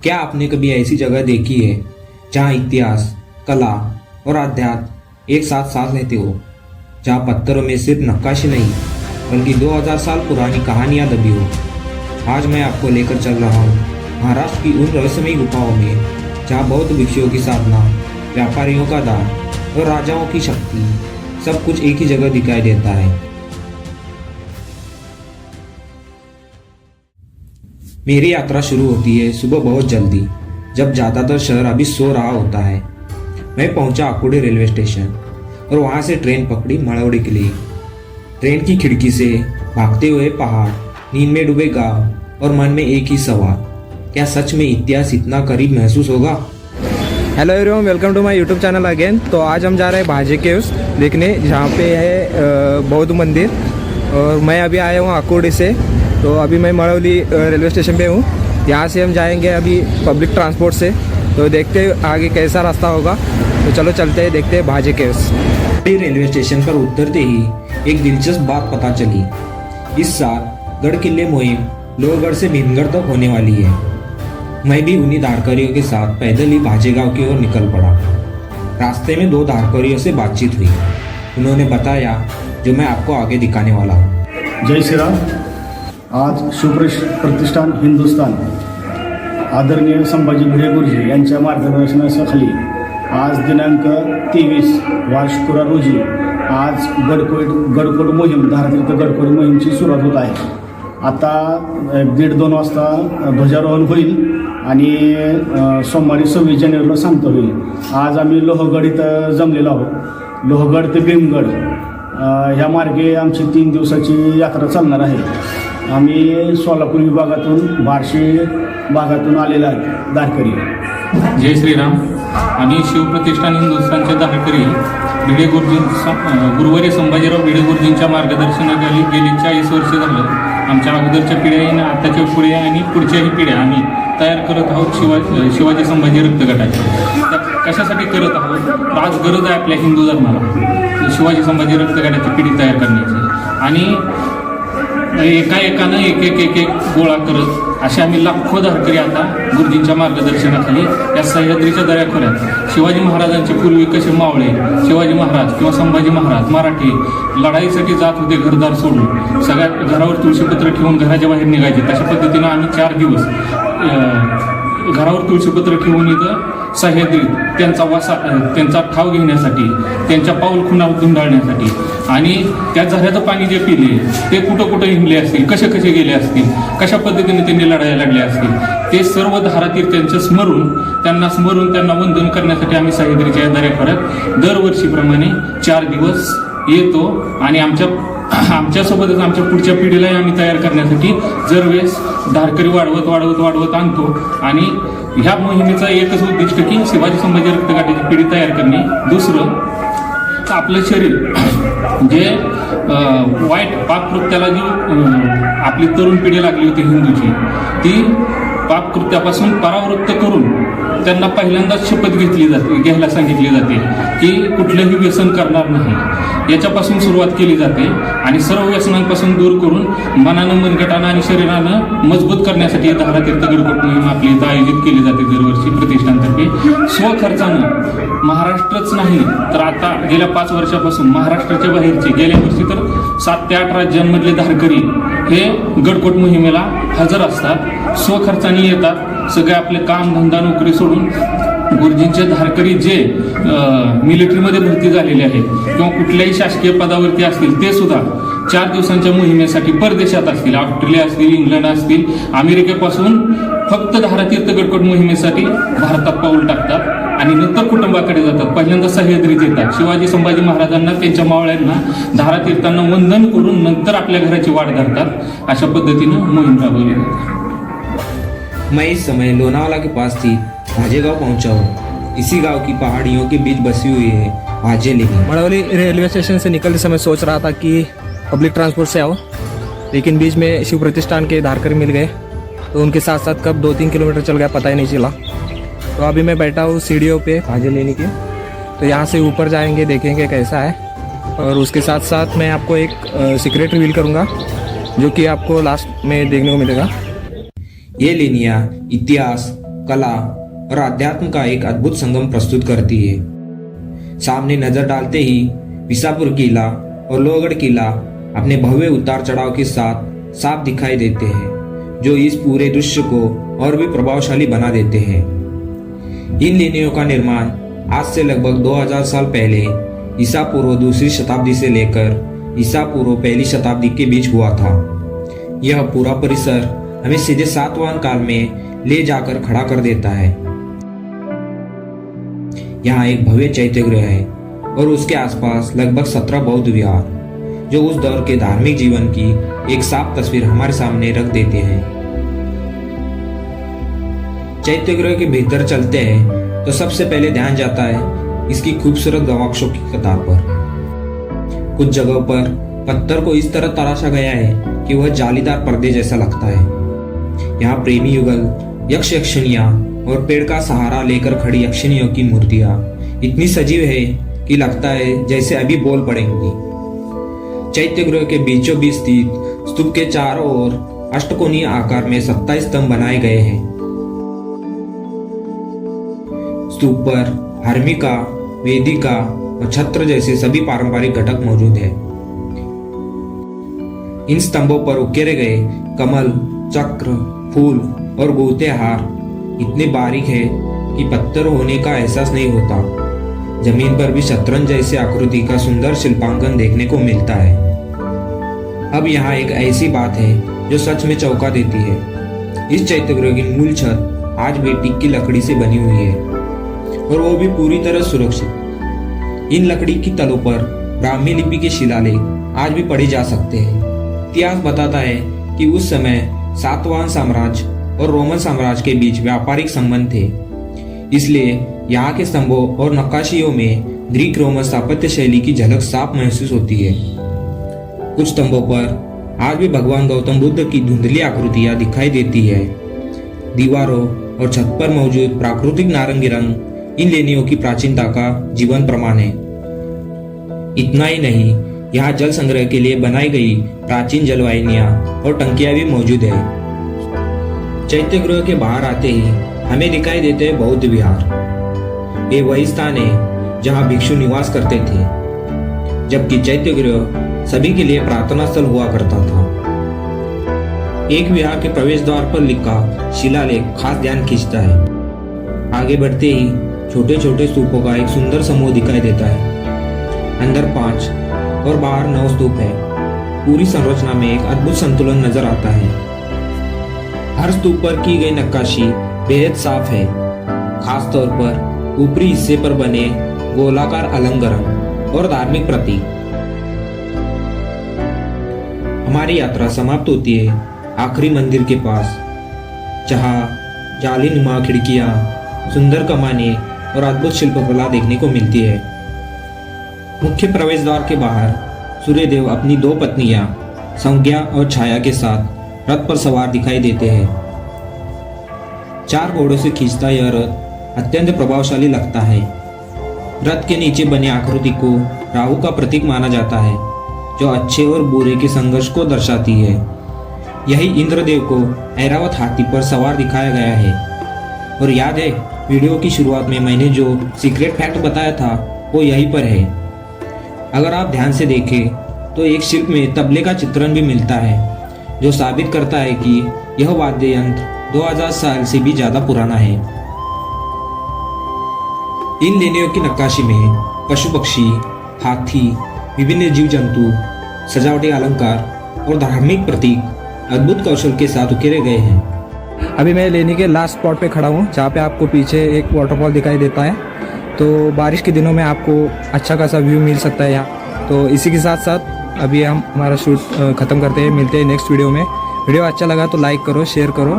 क्या आपने कभी ऐसी जगह देखी है जहाँ इतिहास, कला और अध्यात्म एक साथ सांस लेते हो, जहाँ पत्थरों में सिर्फ नक्काशी नहीं बल्कि 2000 साल पुरानी कहानियाँ दबी हो। आज मैं आपको लेकर चल रहा हूँ महाराष्ट्र की उन रहस्यमयी गुफाओं में जहाँ बौद्ध भिक्षुओं की साधना, व्यापारियों का दान और राजाओं की शक्ति सब कुछ एक ही जगह दिखाई देता है। मेरी यात्रा शुरू होती है सुबह बहुत जल्दी, जब ज़्यादातर शहर अभी सो रहा होता है। मैं पहुंचा आकुड़े रेलवे स्टेशन और वहां से ट्रेन पकड़ी मड़ौड़ी के लिए। ट्रेन की खिड़की से भागते हुए पहाड़, नींद में डूबे गांव और मन में एक ही सवाल, क्या सच में इतिहास इतना करीब महसूस होगा? Hello everyone, welcome to my YouTube channel again. तो आज हम जा रहे हैं भाजे केव्स देखने, जहाँ पे है बौद्ध मंदिर। और मैं अभी आया हूँ आकुड़े से, तो अभी मैं मड़ौली रेलवे स्टेशन पे हूँ। यहाँ से हम जाएंगे अभी पब्लिक ट्रांसपोर्ट से, तो देखते हैं आगे कैसा रास्ता होगा। तो चलो चलते हैं, देखते हैं भाजे केव्स। रेलवे स्टेशन पर उतरते ही एक दिलचस्प बात पता चली। इस साल गढ़ किले मुहिम लोहगढ़ से भीमगढ़ तक होने वाली है। मैं भी उन्हीं धारकरियों के साथ पैदल ही भाजे गांव की ओर निकल पड़ा। रास्ते में दो धारकरियों से बातचीत हुई। उन्होंने बताया जो मैं आपको आगे दिखाने वाला हूँ। जय श्री राम। आज प्रतिष्ठान हिंदुस्तान आदरणीय संभाजी भिडे गुरुजी यांच्या मार्गदर्शनाखाली आज दिनांक 23 शुक्रवार रोजी आज गडकोट मोहीम, धारातीर्थ गडकोट मोहीमची सुरुवात होत आहे। आता 1:30-2 वाजता ध्वजारोहण होईल आणि सोमवारी 26 जानेवारीला सांगता होईल। आज आम्ही लोहगड इथं जमलेलो आहोत। लोहगड ते भीमगड ह्या मार्गे आमची 3 दिवसाची यात्रा चालणार आहे। आम्ही सोलापूर विभागातून, बार्शी भागातून आलेला धारकरी। जय श्रीराम। आम्ही शिवप्रतिष्ठान हिंदुस्थानचे धारकरी भिडे गुरुवर्य संभाजीराव भिडे गुरुजींच्या मार्गदर्शनाखाली गेली 40 वर्ष झालं आमच्या अगोदरच्या पिढ्या, आताच्या पिढ्या आणि पुढच्याही पिढ्या आम्ही तयार करत आहोत शिवाजी संभाजी रक्तगटाची। कशासाठी करत आहोत? आज गरज आहे आपल्या हिंदू धर्माला शिवाजी संभाजी रक्तगटाची पिढी तयार करण्याची। आणि एकानं एक गोळा करत असे आम्ही लाखो धारकरी आता गुरुजींच्या मार्गदर्शनाखाली या सह्याद्रीच्या दऱ्याखोऱ्यात शिवाजी महाराजांचे पूर्वी कसे मावळे शिवाजी महाराज किंवा संभाजी महाराज मराठी लढाईसाठी जात होते घरदार सोडून, सगळ्या घरावर तुळशीपत्र ठेवून घराच्या बाहेर निघायचे। तशा पद्धतीनं आम्ही 4 दिवस घरावर तुळशीपत्र ठेवून इथं सह्याद्रीत त्यांचा ठाव घेण्यासाठी, त्यांच्या पाऊल खुणावर धुंडाळण्यासाठी आणि त्या झऱ्याचं पाणी जे पिले ते कुठं कुठं हिंडले असतील, कसे कसे गेले असतील, कशा पद्धतीने त्यांनी लढायला लागले असतील, ते सर्व धारातीर्थांचे त्यांना वंदन करण्यासाठी आम्ही सह्याद्रीच्या दऱ्याखोऱ्यात दरवर्षीप्रमाणे 4 दिवस येतो। आणि आमच्यासोबतच आमच्या पुढच्या पिढीलाही आम्ही तयार करण्यासाठी दरवेळेस धारकरी वाढवत आणतो। आणि ह्या मोहिमेचा एकच उद्दिष्ट की शिवाजी संभाजी रक्तगटाची पिढी तयार करणे। दुसरं, आपलं शरीर जे वाईट पाककृत्याला जी आपली तरुण पिढी लागली होती हिंदूची, ती पापकृत्यापासून परावृत्त करून त्यांना पहिल्यांदाच शपथ घ्यायला सांगितली जाते की कुठलंही व्यसन करणार नाही। याच्यापासून सुरुवात केली जाते आणि सर्व व्यसनांपासून दूर करून मनानं, मनगटानं आणि शरीरानं मजबूत करण्यासाठी धारातीर्थ गडकोट मोहीम आपली इथं आयोजित केली जाते दरवर्षी प्रतिष्ठानतर्फे। स्वखर्चानं महाराष्ट्रच नाही तर आता गेल्या 5 वर्षापासून महाराष्ट्राच्या बाहेरचे, गेल्या वर्षी तर 7 ते 8 राज्यांमधले धारकरी हे गडकोट मोहिमेला हजर असतात, स्वखर्चाने येतात। सगळे आपले काम, धंदा, नोकरी सोडून गुरुजींचे धारकरी जे मिलिटरीमध्ये भरती झालेले आहेत किंवा कुठल्याही शासकीय पदावरती असतील, ते सुद्धा 4 दिवसांच्या मोहिमेसाठी परदेशात असतील, ऑस्ट्रेलिया असतील, इंग्लंड असतील, अमेरिकेपासून फक्त धारातीर्थ गडकोट मोहिमेसाठी भारतात पाऊल टाकतात आणि नंतर कुटुंबाकडे जातात। पहिल्यांदा सह्याद्रीत येतात, शिवाजी संभाजी महाराजांना, त्यांच्या मावळ्यांना, धारातीर्थांना वंदन करून नंतर आपल्या घराची वाट धरतात। अशा पद्धतीनं मोहीम राबवली जाते। मैं इस समय लोनावाला के पास थी भाजे गाँव पहुंचा हूँ। इसी गांव की पहाड़ियों के बीच बसी हुई है भाजे लेनी। मड़ौली रेलवे स्टेशन से निकलते समय सोच रहा था कि पब्लिक ट्रांसपोर्ट से आओ, लेकिन बीच में शिव प्रतिष्ठान के धारकरी मिल गए, तो उनके साथ साथ कब 2-3 किलोमीटर चल गया पता ही नहीं चला। तो अभी मैं बैठा हूँ सीढ़ियों पे भाजे लेने के, तो यहाँ से ऊपर जाएंगे, देखेंगे कैसा है। और उसके साथ साथ मैं आपको एक सीक्रेट रिवील करूँगा जो कि आपको लास्ट में देखने को मिलेगा। ये लेनियाँ इतिहास, कला और अध्यात्म का एक अद्भुत संगम प्रस्तुत करती है। सामने नजर डालते ही विसापुर किला और लोहगढ़ किला अपने भव्य उतार चढ़ाव के साथ साफ दिखाई देते हैं, जो इस पूरे दृश्य को और भी प्रभावशाली बना देते हैं। इन लेनियों का निर्माण आज से लगभग 2000 साल पहले ईसा पूर्व दूसरी शताब्दी से लेकर ईसा पूर्व पहली शताब्दी के बीच हुआ था। यह पूरा परिसर हमें सीधे सातवाहन काल में ले जाकर खड़ा कर देता है। यहाँ एक भव्य चैत्यगृह है और उसके आसपास लगभग 17 बौद्ध विहार, जो उस दौर के धार्मिक जीवन की एक साफ तस्वीर हमारे सामने रख देते हैं। चैत्यगृह के भीतर चलते हैं तो सबसे पहले ध्यान जाता है इसकी खूबसूरत गवाक्षों की कतार पर। कुछ जगहों पर पत्थर को इस तरह तराशा गया है कि वह जालीदार पर्दे जैसा लगता है। यहाँ प्रेमी युगल, यक्ष यक्षिणियां और पेड़ का सहारा लेकर खड़ी यक्षिणियों की मूर्तियां इतनी सजीव है कि लगता है जैसे अभी बोल पड़ेंगी। चैत्यगृह के बीचों बीच स्थित स्तूप के चारों ओर अष्टकोणीय आकार में 27 स्तंभ बनाए गए हैं। स्तूप पर हर्मिका, वेदिका और छत्र जैसे सभी पारंपरिक घटक मौजूद हैं। इन स्तंभों पर उकेरे गए कमल, चक्र, फूल और गोते हार इतने बारीक है कि पत्थर होने का एहसास नहीं होता। जमीन पर भी शतरंज जैसे आकृति का सुंदर शिल्पांकन देखने को मिलता है। अब यहाँ एक ऐसी बात है जो सच में चौंका देती है। इस चैत्यगृह की मूल छत आज भी टीक की लकड़ी से बनी हुई है और वो भी पूरी तरह सुरक्षित। इन लकड़ी की तलों पर ब्राह्मी लिपि के शिलालेख आज भी पढ़े जा सकते हैं। इतिहास बताता है कि उस समय सातवाहन साम्राज्य और रोमन साम्राज्य के बीच व्यापारिक संबंध थे, इसलिए यहाँ के स्तंभों और नक्काशियों में ग्रीक रोमन स्थापत्य शैली की झलक साफ महसूस होती है। कुछ स्तंभों पर आज भी भगवान गौतम बुद्ध की धुंधली आकृतियां दिखाई देती है। दीवारों और छत पर मौजूद प्राकृतिक नारंगी रंग इन लेनियों की प्राचीनता का जीवन प्रमाण है। इतना ही नहीं, यहाँ जल संग्रह के लिए बनाई गई प्राचीन जलवाहिनियां और टंकियां भी मौजूद है। चैत्यगृह के बाहर आते ही हमें दिखाई देते हैं बौद्ध विहार। ये वही स्थान है जहाँ भिक्षु निवास करते थे, जबकि चैत्यगृह सभी के लिए प्रार्थना स्थल हुआ करता था। एक विहार के प्रवेश द्वार पर लिखा शिलालेख खास ध्यान खींचता है। आगे बढ़ते ही छोटे छोटे स्तूपों का एक सुंदर समूह दिखाई देता है। अंदर 5 और बाहर 9 स्तूप है। पूरी संरचना में एक अद्भुत संतुलन नजर आता है। हर स्तूप पर की गई नक्काशी बेहद साफ है, खास तौर पर ऊपरी हिस्से पर बने गोलाकार अलंकरण और धार्मिक प्रतीक। हमारी यात्रा समाप्त होती है आखिरी मंदिर के पास, जहाँ जालीनुमा खिड़कियां, सुंदर कमानें और अद्भुत शिल्पकला देखने को मिलती है। मुख्य प्रवेश द्वार के बाहर सूर्यदेव अपनी 2 पत्नियां संज्ञा और छाया के साथ रथ पर सवार दिखाई देते हैं। 4 घोड़ों से खींचता यह रथ अत्यंत प्रभावशाली लगता है। रथ के नीचे बने आकृति को राहु का प्रतीक माना जाता है, जो अच्छे और बुरे के संघर्ष को दर्शाती है। यही इंद्रदेव को ऐरावत हाथी पर सवार दिखाया गया है। और याद है वीडियो की शुरुआत में मैंने जो सीक्रेट फैक्ट बताया था, वो यहीं पर है। अगर आप ध्यान से देखें तो एक शिल्प में तबले का चित्रण भी मिलता है, जो साबित करता है कि यह वाद्य यंत्र 2000 साल से भी ज्यादा पुराना है। इन लेनियों की नक्काशी में पशु पक्षी, हाथी, विभिन्न जीव जंतु, सजावटी अलंकार और धार्मिक प्रतीक अद्भुत कौशल के साथ उकेरे गए हैं। अभी मैं लेनी के लास्ट स्पॉट पे खड़ा हूँ, जहाँ पे आपको पीछे एक वाटरफॉल दिखाई देता है। तो बारिश के दिनों में आपको अच्छा खासा व्यू मिल सकता है यहाँ। तो इसी के साथ साथ अभी हम हमारा शूट ख़त्म करते हैं। मिलते हैं नेक्स्ट वीडियो में। वीडियो अच्छा लगा तो लाइक करो, शेयर करो।